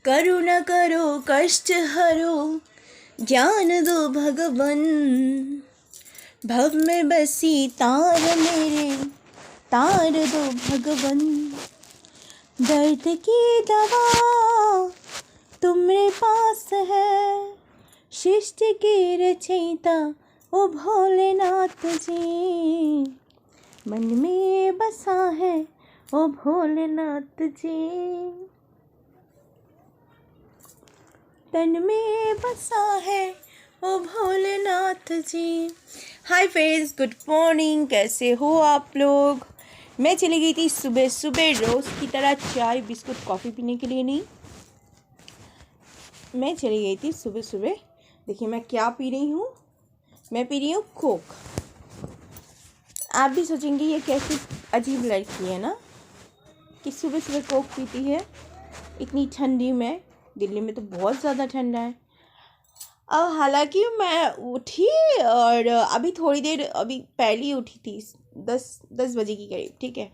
करुणा करो कष्ट हरो ज्ञान दो भगवन। भव में बसी तार मेरे तार दो भगवन। दर्द की दवा तुम्हारे पास है, सृष्टि की रचयिता ओ भोलेनाथ जी। मन में बसा है ओ भोलेनाथ जी, तन में बसा है ओ Bholenath ji. Hi friends, good morning. कैसे हो आप लोग? मैं चली गई थी सुबह सुबह रोज़ की तरह चाय बिस्कुट कॉफ़ी पीने के लिए। नहीं, मैं चली गई थी सुबह सुबह। देखिए मैं क्या पी रही हूँ। मैं पी रही हूँ कोक। आप भी सोचेंगे ये कैसी अजीब लड़की है ना, कि सुबह सुबह कोक पीती है इतनी ठंडी में। दिल्ली में तो बहुत ज़्यादा ठंडा है। अब हालांकि मैं उठी और अभी थोड़ी देर अभी पहले ही उठी थी, 10 बजे की करीब। ठीक है,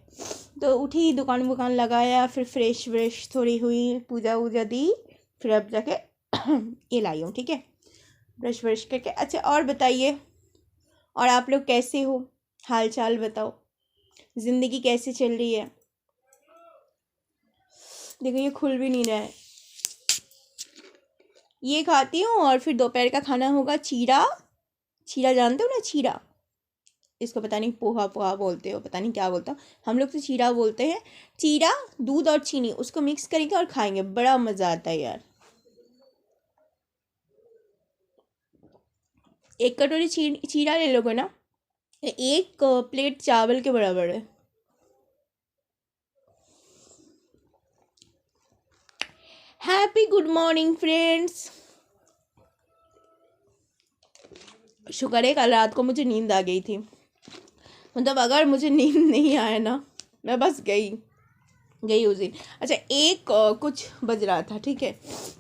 तो उठी, दुकान वुकान लगाया, फिर फ्रेश व्रेश थोड़ी हुई, पूजा वूजा दी, फिर अब जाके ये लाई हूँ। ठीक है, ब्रश व्रश करके। अच्छा, और बताइए, और आप लोग कैसे हो? हाल चाल बताओ, ज़िंदगी कैसे चल रही है? देखो ये खुल भी नहीं रहा है। ये खाती हूँ और फिर दोपहर का खाना होगा चीरा। चीरा जानते हो ना? चीरा, इसको पता नहीं पोहा पोहा बोलते हो, पता नहीं क्या बोलता हो। हम लोग तो चीरा बोलते हैं। चीरा, दूध और चीनी उसको मिक्स करेंगे और खाएंगे, बड़ा मज़ा आता है यार। एक कटोरी चीरा ले लोगे ना, एक प्लेट चावल के बराबर है। Happy good morning friends. शुक्र है कल रात को मुझे नींद आ गई थी। मतलब अगर मुझे नींद नहीं आया ना, मैं बस गई उस दिन। अच्छा, एक कुछ बज रहा था। ठीक है,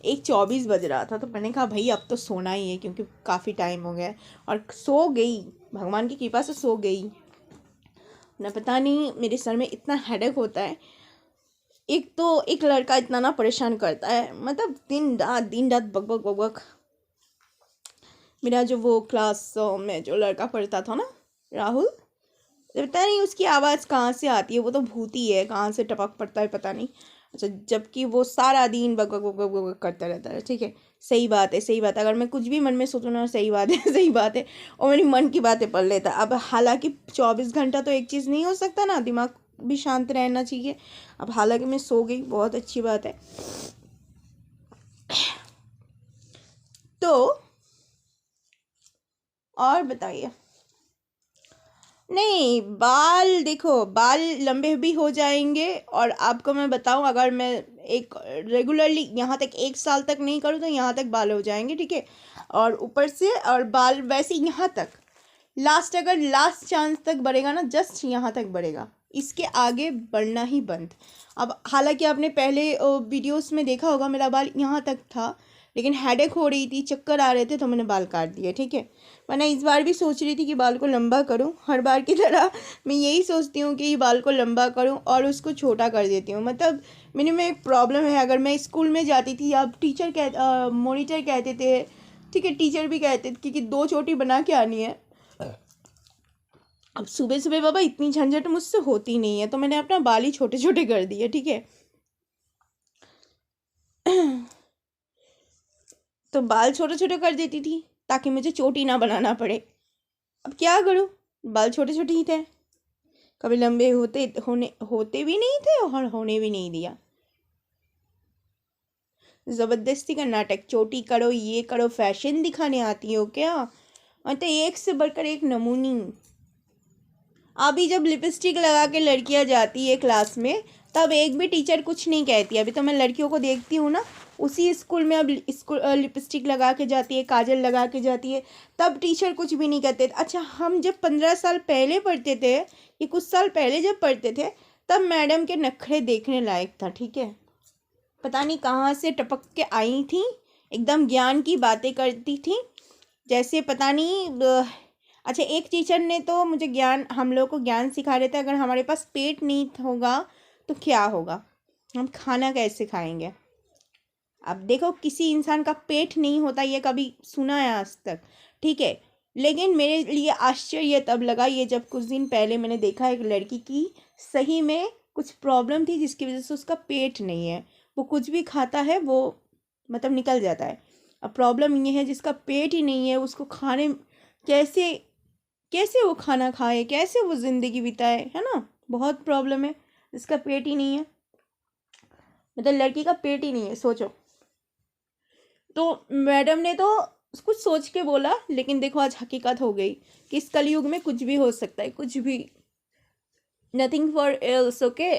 1:24 बज रहा था, तो मैंने कहा भाई अब तो सोना ही है, क्योंकि काफ़ी टाइम हो गया है। और सो गई, भगवान की कृपा से सो गई ना। पता नहीं मेरे सर में इतना हेडेक होता है। एक तो एक लड़का इतना ना परेशान करता है, मतलब दिन रात बक बक बक बक। मेरा जो वो क्लास में जो लड़का पढ़ता था ना, राहुल, पता नहीं उसकी आवाज़ कहाँ से आती है। वो तो भूती है, कहाँ से टपक पड़ता है पता नहीं। अच्छा, जबकि वो सारा दिन बक बक बक बक बक करता रहता है। ठीक है, सही बात है, सही बात है। अगर मैं कुछ भी मन में सोचूँ ना, सही बात है सही बात है, और मेरी मन की बातें पढ़ लेता। अब हालांकि 24 घंटा तो एक चीज़ नहीं हो सकता ना, दिमाग भी शांत रहना चाहिए। अब हालांकि मैं सो गई, बहुत अच्छी बात है। तो और बताइए। नहीं, बाल देखो, बाल लंबे भी हो जाएंगे। और आपको मैं बताऊं, अगर मैं एक रेगुलरली यहाँ तक 1 साल तक नहीं करूँ तो यहाँ तक बाल हो जाएंगे। ठीक है, और ऊपर से और बाल वैसे यहाँ तक लास्ट, अगर लास्ट चांस तक बढ़ेगा ना, जस्ट यहाँ तक बढ़ेगा, इसके आगे बढ़ना ही बंद। अब हालांकि आपने पहले वीडियोस में देखा होगा, मेरा बाल यहाँ तक था, लेकिन हेडेक हो रही थी, चक्कर आ रहे थे, तो मैंने बाल काट दिए। ठीक है, मैंने इस बार भी सोच रही थी कि बाल को लंबा करूं। हर बार की तरह मैं यही सोचती हूँ कि बाल को लंबा करूं और उसको छोटा कर देती हूँ। मतलब मेरे में एक प्रॉब्लम है, अगर मैं स्कूल में जाती थी, अब मॉनिटर कहते थे, ठीक है, टीचर भी कहते थे कि 2 चोटी बना के आनी है। अब सुबह सुबह बाबा इतनी झंझट मुझसे होती नहीं है, तो मैंने अपना बाल ही छोटे छोटे कर दिए। ठीक है, तो बाल छोटे छोटे कर देती थी ताकि मुझे चोटी ना बनाना पड़े। अब क्या करूँ, बाल छोटे छोटे ही थे, कभी लंबे होते भी नहीं थे और होने भी नहीं दिया। ज़बरदस्ती का नाटक, चोटी करो, ये करो, फैशन दिखाने आती हो क्या? मतलब एक से बढ़कर एक नमूनी। अभी जब लिपस्टिक लगा के लड़कियां जाती है क्लास में, तब एक भी टीचर कुछ नहीं कहती। अभी तो मैं लड़कियों को देखती हूँ ना, उसी स्कूल में अब लिपस्टिक लगा के जाती है, काजल लगा के जाती है, तब टीचर कुछ भी नहीं कहते। अच्छा, हम जब 15 साल पहले पढ़ते थे, ये कुछ साल पहले जब पढ़ते थे, तब मैडम के नखरे देखने लायक था। ठीक है, पता नहीं कहाँ से टपक के आई थी, एकदम ज्ञान की बातें करती थी, जैसे पता नहीं अच्छा, एक टीचर ने तो मुझे ज्ञान, हम लोग को ज्ञान सिखा रहे थे, अगर हमारे पास पेट नहीं होगा तो क्या होगा, हम खाना कैसे खाएंगे। अब देखो, किसी इंसान का पेट नहीं होता ये कभी सुना है आज तक, ठीक है। लेकिन मेरे लिए आश्चर्य तब लगा ये जब कुछ दिन पहले मैंने देखा एक लड़की की सही में कुछ प्रॉब्लम थी जिसकी वजह से उसका पेट नहीं है, वो कुछ भी खाता है वो मतलब निकल जाता है। अब प्रॉब्लम ये है जिसका पेट ही नहीं है, उसको खाने कैसे कैसे वो खाना खाए, कैसे वो ज़िंदगी बिताए, है ना। बहुत प्रॉब्लम है, जिसका पेट ही नहीं है, मतलब लड़की का पेट ही नहीं है, सोचो। तो मैडम ने तो कुछ सोच के बोला, लेकिन देखो आज हकीकत हो गई कि इस कलयुग में कुछ भी हो सकता है, कुछ भी, नथिंग फॉर एल्स, ओके।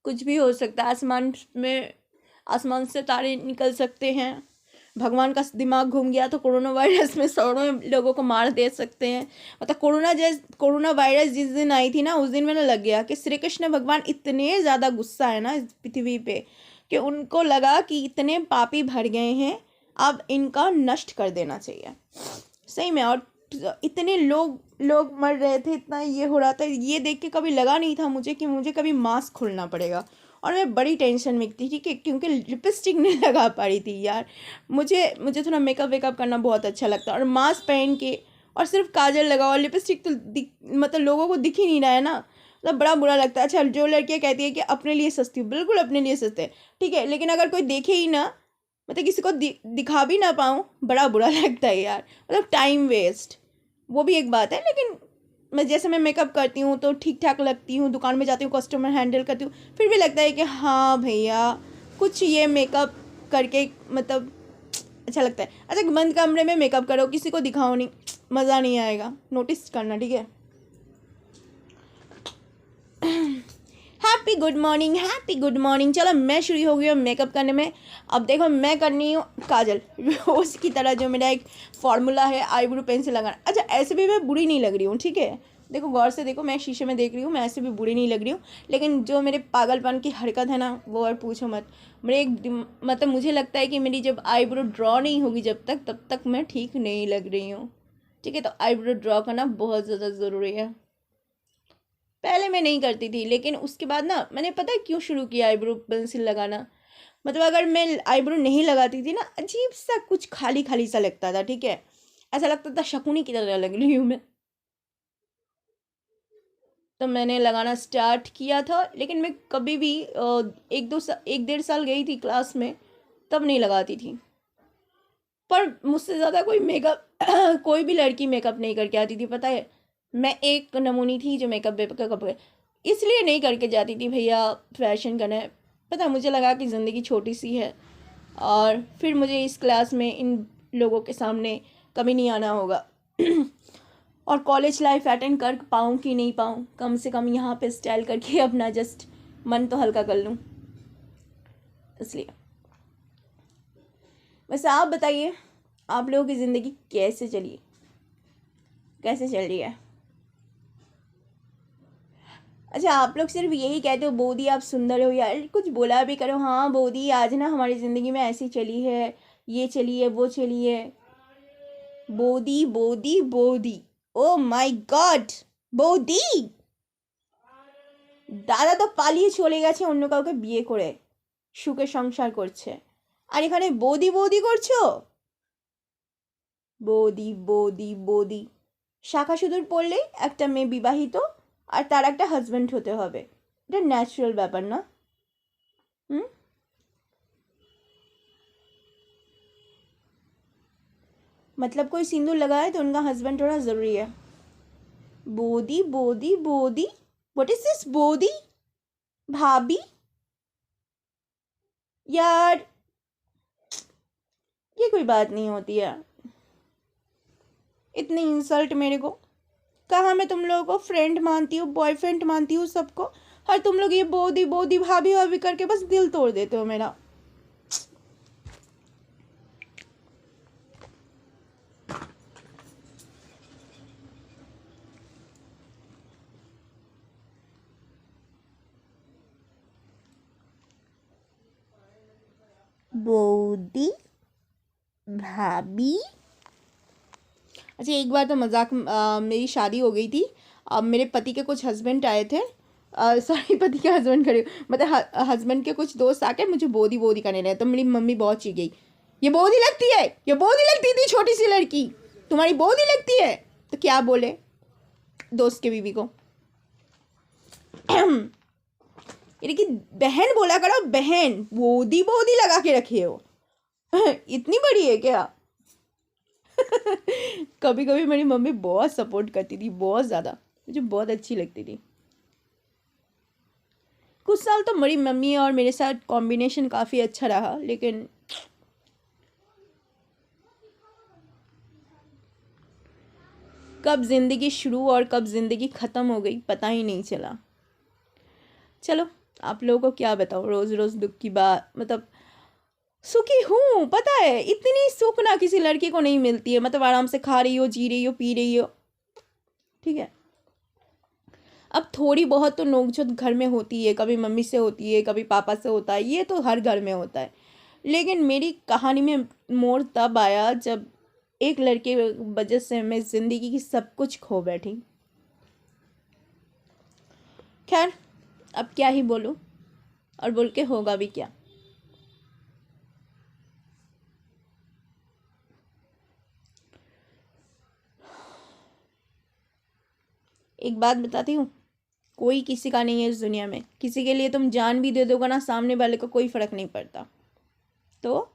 कुछ भी हो सकता है, आसमान से तारे निकल सकते हैं। भगवान का दिमाग घूम गया तो कोरोना वायरस में सौरों लोगों को मार दे सकते हैं। मतलब कोरोना वायरस जिस दिन आई थी ना, उस दिन मैंने लग गया कि श्री कृष्ण भगवान इतने ज़्यादा गुस्सा है ना इस पृथ्वी पे कि उनको लगा कि इतने पापी भर गए हैं, अब इनका नष्ट कर देना चाहिए सही में। और इतने लोग मर रहे थे, इतना ये हो रहा था, ये देख के कभी लगा नहीं था मुझे कि मुझे कभी मास्क खोलना पड़ेगा। और मैं बड़ी टेंशन में थी, ठीक है, क्योंकि लिपस्टिक नहीं लगा पा रही थी यार। मुझे थोड़ा मेकअप वेकअप करना बहुत अच्छा लगता है, और मास्क पहन के और सिर्फ काजल लगा और लिपस्टिक तो मतलब लोगों को दिख ही नहीं रहा है ना, मतलब बड़ा बुरा लगता है। अच्छा, जो लड़कियाँ कहती है कि अपने लिए सस्ती हूँ, बिल्कुल अपने लिए सस्ते, ठीक है, लेकिन अगर कोई देखे ही ना, मतलब किसी को दिखा भी ना पाऊँ, बड़ा बुरा लगता है यार, मतलब टाइम वेस्ट, वो भी एक बात है। लेकिन मैं मेकअप करती हूँ तो ठीक ठाक लगती हूँ, दुकान में जाती हूँ, कस्टमर हैंडल करती हूँ, फिर भी लगता है कि हाँ भैया कुछ ये मेकअप करके मतलब अच्छा लगता है। अच्छा, बंद कमरे में मेकअप करो, किसी को दिखाओ नहीं, मज़ा नहीं आएगा, नोटिस करना, ठीक है। Happy good morning. चलो मैं शुरू हो गई हूँ मेकअप करने में। अब देखो मैं करनी हूँ काजल रोज़ की तरह, जो मेरा एक फॉर्मूला है आईब्रो पेंसिल लगाना। अच्छा, ऐसे भी मैं बुरी नहीं लग रही हूँ, ठीक है, देखो गौर से देखो, मैं शीशे में देख रही हूँ, मैं ऐसे भी बुरी नहीं लग रही हूँ। लेकिन जो मेरे पागलपन की हरकत है ना, वो और पूछो मत। मेरे एक मतलब मुझे लगता है कि मेरी जब आईब्रो ड्रॉ नहीं होगी जब तक, तब तक मैं ठीक नहीं लग रही हूँ, ठीक है। तो आईब्रो ड्रॉ करना बहुत ज़्यादा ज़रूरी है। पहले मैं नहीं करती थी, लेकिन उसके बाद ना मैंने पता है क्यों शुरू किया आईब्रो पेंसिल लगाना। मतलब अगर मैं आईब्रो नहीं लगाती थी ना, अजीब सा कुछ खाली खाली सा लगता था, ठीक है, ऐसा लगता था शकुनी की तरह लग रही हूँ मैं। तो मैंने लगाना स्टार्ट किया था, लेकिन मैं कभी भी एक डेढ़ साल गई थी क्लास में, तब नहीं लगाती थी। पर मुझसे ज़्यादा कोई मेकअप कोई भी लड़की मेकअप नहीं करके आती थी, पता है। मैं एक नमूनी थी जो मेकअप वेकअप इसलिए नहीं करके जाती थी, भैया फैशन करना है। पता मुझे लगा कि ज़िंदगी छोटी सी है, और फिर मुझे इस क्लास में इन लोगों के सामने कभी नहीं आना होगा और कॉलेज लाइफ अटेंड कर पाऊँ कि नहीं पाऊँ, कम से कम यहाँ पे स्टाइल करके अपना जस्ट मन तो हल्का कर लूँ, इसलिए। वैसे आप बताइए, आप लोगों की ज़िंदगी कैसे चल रही है। अच्छा, आप लोग सिर्फ यही कहते हो बोदी आप सुंदर हो, यार कुछ बोला भी करो। हाँ बोदी, आज ना हमारी ज़िंदगी में ऐसी चली है, ये चली है, वो चली है। बोदी बोदी बोदी, ओ माय गॉड, বৌদি, দাদা তো পালিয়ে চলে গেছে অন্য কাউকে বিয়ে করে, সুখে সংসার করছে, আর এখানে বৌদি বৌদি করছো। বৌদি বৌদি বৌদি, শাখা সিঁদুর পড়লেই একটা মেয়ে বিবাহিত, আর তার একটা হাজব্যান্ড হতে হবে, এটা ন্যাচারাল ব্যাপার না? হুম, मतलब कोई सिंदूर लगाए तो उनका हस्बैंड होना ज़रूरी है। बोदी बोदी बोदी, व्हाट इज दिस बोदी, भाभी, यार ये कोई बात नहीं होती है, इतनी इंसल्ट मेरे को। कहाँ मैं तुम लोगों को फ्रेंड मानती हूँ, बॉयफ्रेंड मानती हूँ सबको, और तुम लोग ये बोदी बोदी भाभी भाभी करके बस दिल तोड़ देते हो मेरा। बोदी भाभी। अच्छा, एक बार तो मजाक, मेरी शादी हो गई थी, अब मेरे पति के कुछ हस्बैंड आए थे, सॉरी पति के हस्बैंड खड़े, मतलब हस्बैंड के कुछ दोस्त आके मुझे बोदी बोदी करने लगे, तो मेरी मम्मी बहुत चीख गई, ये बोदी लगती है, ये बोदी लगती थी, छोटी सी लड़की तुम्हारी बोदी लगती है। तो क्या बोले दोस्त के बीवी को, यानी कि बहन बोला करो, बहन बोदी बोदी लगा के रखे हो इतनी बड़ी है क्या कभी कभी मेरी मम्मी बहुत सपोर्ट करती थी, बहुत ज़्यादा, मुझे बहुत अच्छी लगती थी। कुछ साल तो मेरी मम्मी और मेरे साथ कॉम्बिनेशन काफ़ी अच्छा रहा, लेकिन कब ज़िंदगी शुरू और कब ज़िंदगी ख़त्म हो गई पता ही नहीं चला। चलो आप लोगों को क्या बताओ, रोज़ रोज़ दुख की बात, मतलब सुखी हूँ, पता है इतनी सुख ना किसी लड़की को नहीं मिलती है, मतलब आराम से खा रही हो, जी रही हो, पी रही हो, ठीक है। अब थोड़ी बहुत तो नोकझोंक घर में होती है, कभी मम्मी से होती है, कभी पापा से होता है, ये तो हर घर में होता है। लेकिन मेरी कहानी में मोड़ तब आया जब एक लड़के की वजह से मैं ज़िंदगी की सब कुछ खो बैठी। खैर अब क्या ही बोलूँ, और बोल के होगा भी क्या। एक बात बताती हूँ, कोई किसी का नहीं है इस दुनिया में, किसी के लिए तुम जान भी दे दोगे ना, सामने वाले को कोई फ़र्क नहीं पड़ता, तो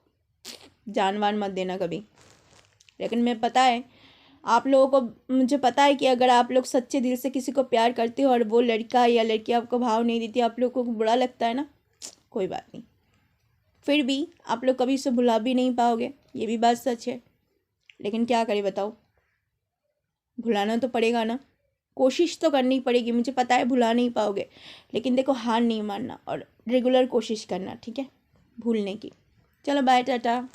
जान वान मत देना कभी। लेकिन मैं पता है आप लोगों को, मुझे पता है कि अगर आप लोग सच्चे दिल से किसी को प्यार करते हो और वो लड़का या लड़की आपको भाव नहीं देती, आप लोगों को बुरा लगता है ना, कोई बात नहीं, फिर भी आप लोग कभी उसे भुला भी नहीं पाओगे, ये भी बात सच है। लेकिन क्या करें बताओ, भुलाना तो पड़ेगा ना, कोशिश तो करनी पड़ेगी। मुझे पता है भुला नहीं पाओगे, लेकिन देखो हार नहीं मानना और रेगुलर कोशिश करना, ठीक है, भूलने की। चलो बाय, टाटा।